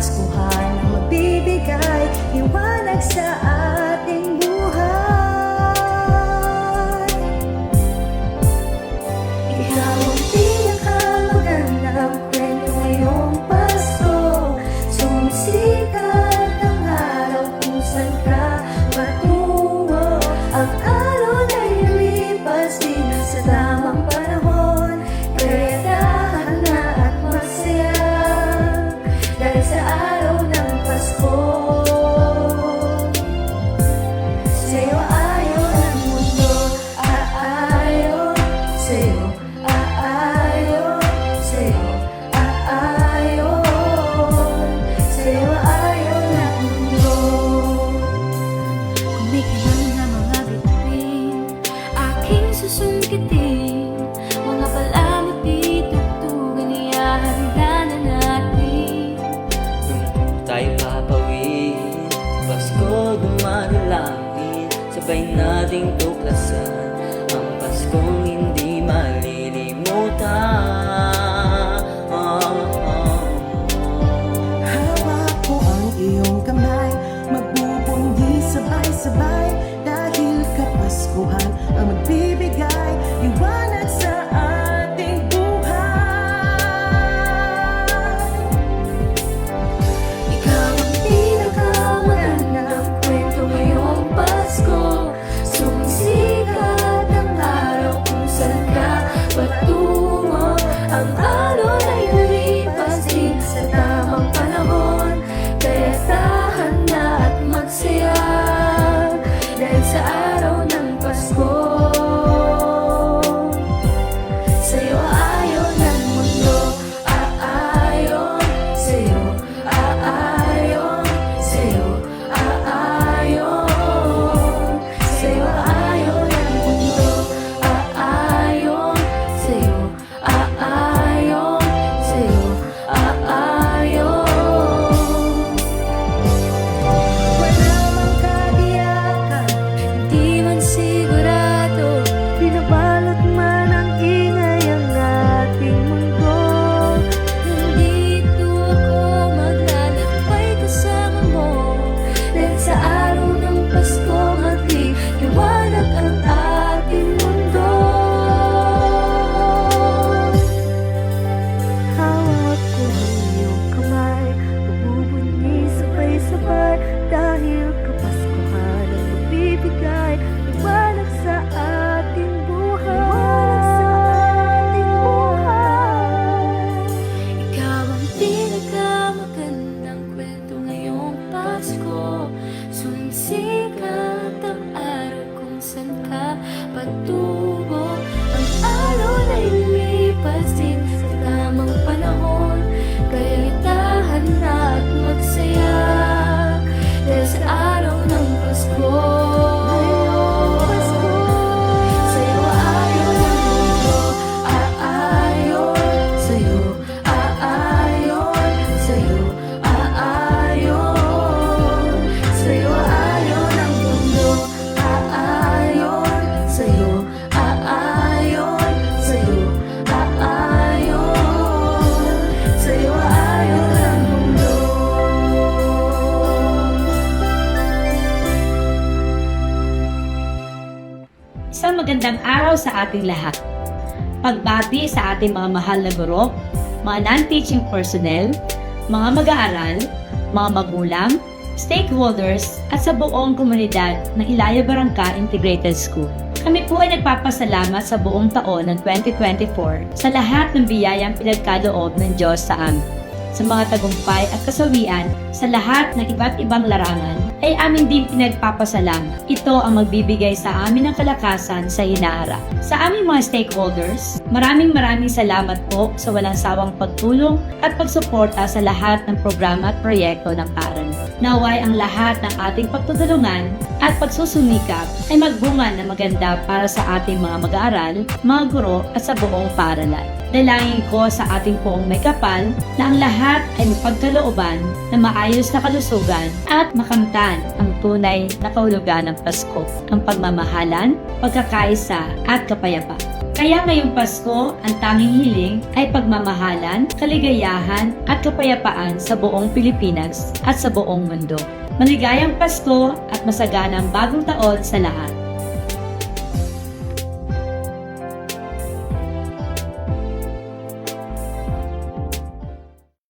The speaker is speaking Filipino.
kapaskuhan na magbibigay liwanag sa ating buhay. Ikaw ang pinakamagandang kwento ngayong Pasko. Sumisikat ang araw kung saan ka patungo. Ang araw na lumipas din sa tamang panahon, kaya dahan na at masaya dahil sa araw ng Pasko. Sa'yo aayon ang mundo, aayon. Sa'yo aayon, sa'yo aayon. Sa'yo aayon ang mundo. Kumikilang na mga bituin, aking susungkitin. Mga palamot ditugtugan, ihahanda na natin. Nung tayo papawin, Pasko dumadalangin, sabay nating tuklasan ang Paskong hindi malilimutan. Hawak ko ang iyong kamay, magbubundi sabay-sabay, dahil kapaskuhan ang magbibigay liwanag sa ating buhay. Ikaw ang pinakamagandang kwento ngayong Pasko. Sumisikat ang araw kung saan ka patungo. Ang araw ay lumipas din sa tamang panahon, kaya tahan na at magsaya dahil sa araw ng Pasko. Sa'yo aayon ang mundo, aayon. Sa'yo aayon, sa'yo aayon. Sa'yo aayon ang mundo, aayon. Sa'yo aayon, sa'yo aayon. Wala mang kadiyakan, Di man sigurado, binabalot man ang ingay ang ating mundo. nandito ako maglalakbay kasama mo. Dahil sa araw ng Pasko, magliliwanag ang ating mundo. Hawak ko ang iyong kamay, magbubunyi sabay-sabay, dahil kapaskuhan ang magbibigay liwanag sa ating buhay. Ikaw ang pinakamagandang kwento ngayong Pasko. Sumisikat ang araw kung saan ka patungo. Ang araw ay lumipas din sa tamang panahon, kaya tahan na at magsaya dahil sa araw ng Pasko. Sa'yo aayon ang mundo, aayon. Sa'yo aayon, sa'yo aayon. Sa'yo aayon ang mundo, aayon. Sa'yo aayon, sa'yo aayon. Sa'yo aayon ang mundo. Isang magandang araw sa ating lahat. Pagbati sa ating mga mahal na guro, mga non-teaching personnel, mga mag-aaral, mga magulang, stakeholders, at sa buong komunidad ng Ilaya Barangka Integrated School. Kami po ay nagpapasalamat sa buong taon ng 2024 sa lahat ng biyayang pinagkaloob ng Diyos sa amin. Sa mga tagumpay at kasawian sa lahat ng iba't ibang larangan ay amin din pinagpapasalamat. Ito ang magbibigay sa amin ng kalakasan sa hinaharap. Sa aming mga stakeholders, maraming salamat po sa walang sawang pagtulong at pagsuporta sa lahat ng programa at proyekto ng paaralan. Naway ang lahat ng ating pagtutulungan at pagsusumikap ay magbunga na maganda para sa ating mga mag-aaral, mga guro at sa buong paaralan. Dalangin ko sa ating poong may kapal na ang lahat ay mapagkalooban na maayos na kalusugan at makamtan ang tunay na kahulugan ng Pasko, ang pagmamahalan, pagkakaisa at kapayapaan. Kaya ngayong Pasko, ang tanging hiling ay pagmamahalan, kaligayahan at kapayapaan sa buong Pilipinas at sa buong mundo. Maligayang Pasko at masaganang bagong taon sa lahat.